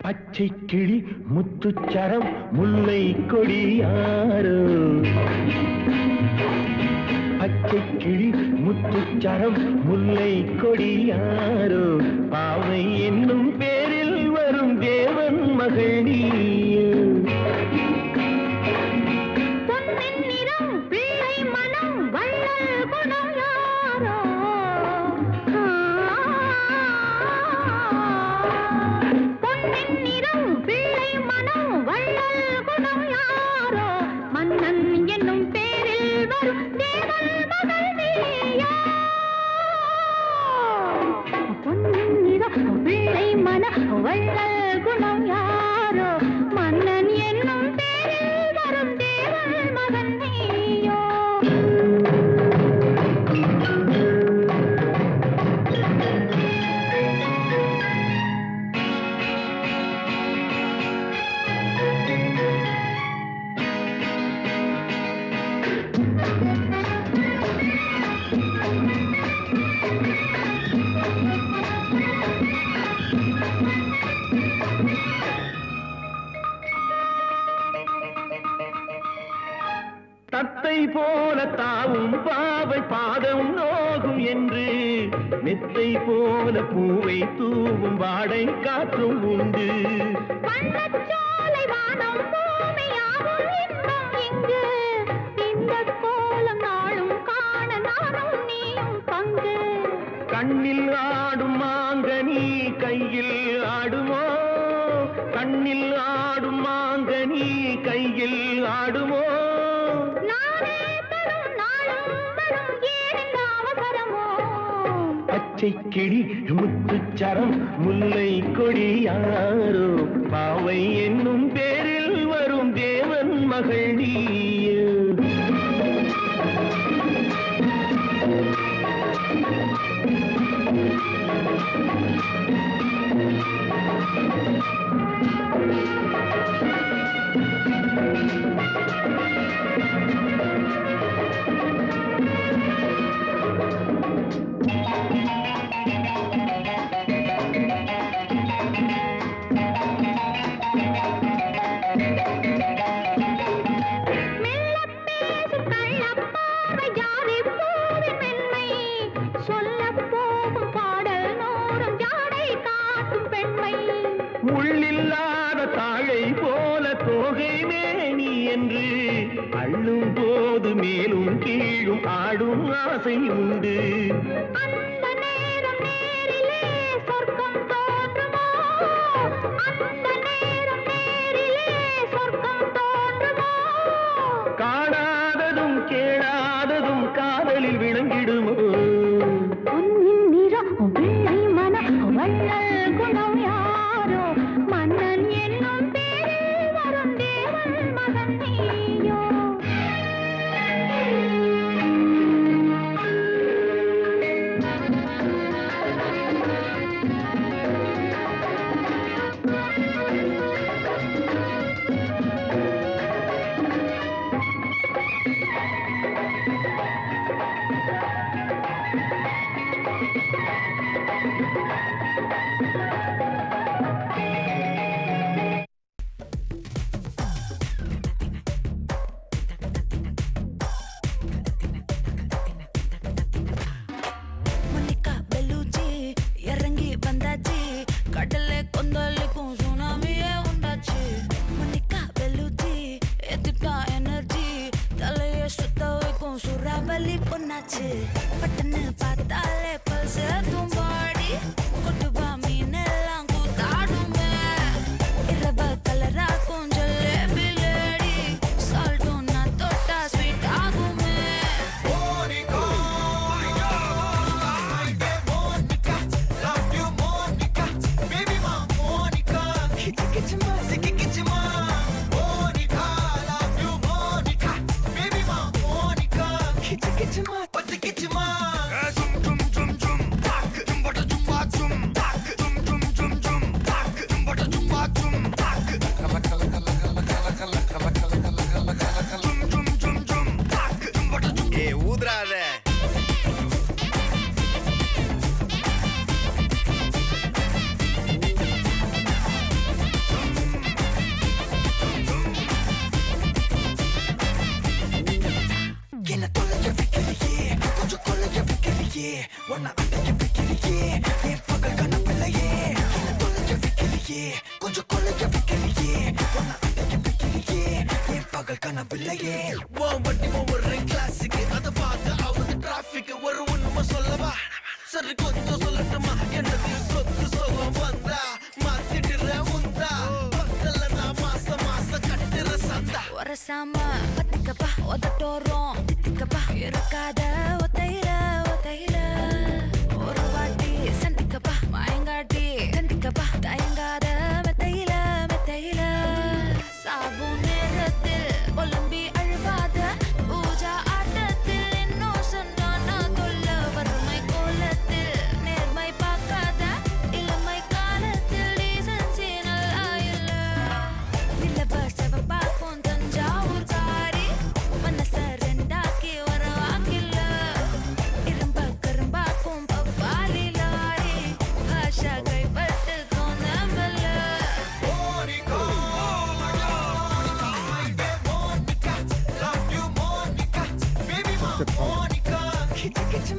பச்சை கிளி முத்துச்சரம் முல்லை கொடியாரோ பச்சை கிளி முத்துச்சரம் முல்லை கொடியாரோ பாவை என்னும் பேரில் வரும் தேவன் மகள் நீயோ பொன்னின் நிறம் பிள்ளை மனம் வள்ளல் குணம் யாரோ பொன்னின் நிறம் பிள்ளை மனம் வள்ளல் குணம் யாரோ மன்னன் என்னும் பேரில் வரும் தேவன் மகள் நீயோ பொன்னின் நிறம் பிள்ளை மனம் வள்ளல் குணம் யாரோ மன்னன் என்னும் பேரில் வரும் தேவன் மகன் நீயோ தத்தை போல தாவும் பாவை பாதம் நோகும் என்று மெத்தை போல பூவை தூவும் வாடை காற்றும் உண்டு வண்ணச்சோலை வானம் பூமியாவும் இன்பம் இங்கு இந்த கோலம் நாளும் காண நானும் நீயும் பங்கு கண்ணில் ஆடும் மாங்கனி கையில் ஆடுமோ கண்ணில் ஆடும் மாங்கனி கையில் ஆடுமோ நானே தரும் நாளும் வரும் ஏன் அவசரமோ பச்சை கிளி முத்துச்சரம் முல்லை கொடியாரோ பாவை என்னும் பேரில் வரும் தேவன் மகள் நீயோ மெல்லப் பேசும் கள்ளப்பார்வை ஜாதி பூவின் மென்மை சொல்லப் போகும் பாடல் நூறும் ஜாடை காட்டும் பெண்மை முள்ளில்லாத தாழை போல தோகை மேனி என்று அள்ளும் போது மேலும் கீழும் ஆடும் ஆசை உண்டு அந்த நேரம் நேரிலே சொர்க்கம் தோன்றுமோ அந்த நேரம் நேரிலே சொர்க்கம் தோன்றுமோ காணாததும் கேளாததும் காதலில் விளங்கிடுமோ பொன்னின் நிறம் வெள்ளை மனம் வள்ளல் குணம் யாரோ மன்னன் என்னும் பேரில் வரும் தேவன் மகன் நீயோ மோனிகா பெல்லூச்சி இறங்கி வந்தாச்சு கடலை கொந்தளிக்கும் சுனாமியே உண்டாச்சு மோனிகா பெல்லூச்சி எதுட்டா எனர்ஜி தலையை சுத்த வைக்கும் சூறாவளி பொண்ணாச்சு பட்டன்னு பார்த்தாலே பல்ஸ் தும்பாடி கொட்டுவா மீனெல்லாம் கூத்தாடுமே இரவ கலராக்கும் ஜல்லேபி லேடி சால்ட்டும் நான் தொட்டா ஸ்வீட் ஆகுமே Zoom zoom zoom zoom, கொஞ்சம் கொள்ளைய வைக்கலையே உன்னை அடைய வைக்கலையே என் பகல் கனவில்லையே உன் வண்டி ஒவ்வொரு கிளாஸுக்கு அதை பார்த்து அவது டிராபிக் ஒரு உண்மை சொல்லவா சரி கொஞ்சம் சொல்லட்டுமா என்னது சொத்து சோகம் வந்தா மாத்திடுற உந்தா பக்கத்துல நான் மாசம் மாசம் கட்டுற சந்தா ஒரசாம பத்துக்கப்பா உதட்டோரம் தித்திக்கப்பா இருக்காத ஒத்தையில ஒத்தையில ஒரு வாட்டி சந்திக்கப்பா மாயங்காட்டி சந்திக்கப்பா தயங்காத மெத்தையில மெத்தையில சாபு நேரத்தில் ஒலம்பி அழுவாத பூஜா ஆட்டத்தில் இன்னும் சொன்னா தொல்ல வறுமை கோலத்தில் நேர்மை பார்க்காத இளமை காலத்தில் டீசன்சி நல்லா இல்ல நிலவ செவ பார்ப்போம் தஞ்சாவூர் காரி மனச ரெண்டாக்கி வர வாக்கில்ல இரும்ப கரும்பாக்கும் பப்பாரி லாரி பாஷா கைப்பட்டு கோந்தம்பல்ல Monica, love you Monica, baby Monica, kitty kitty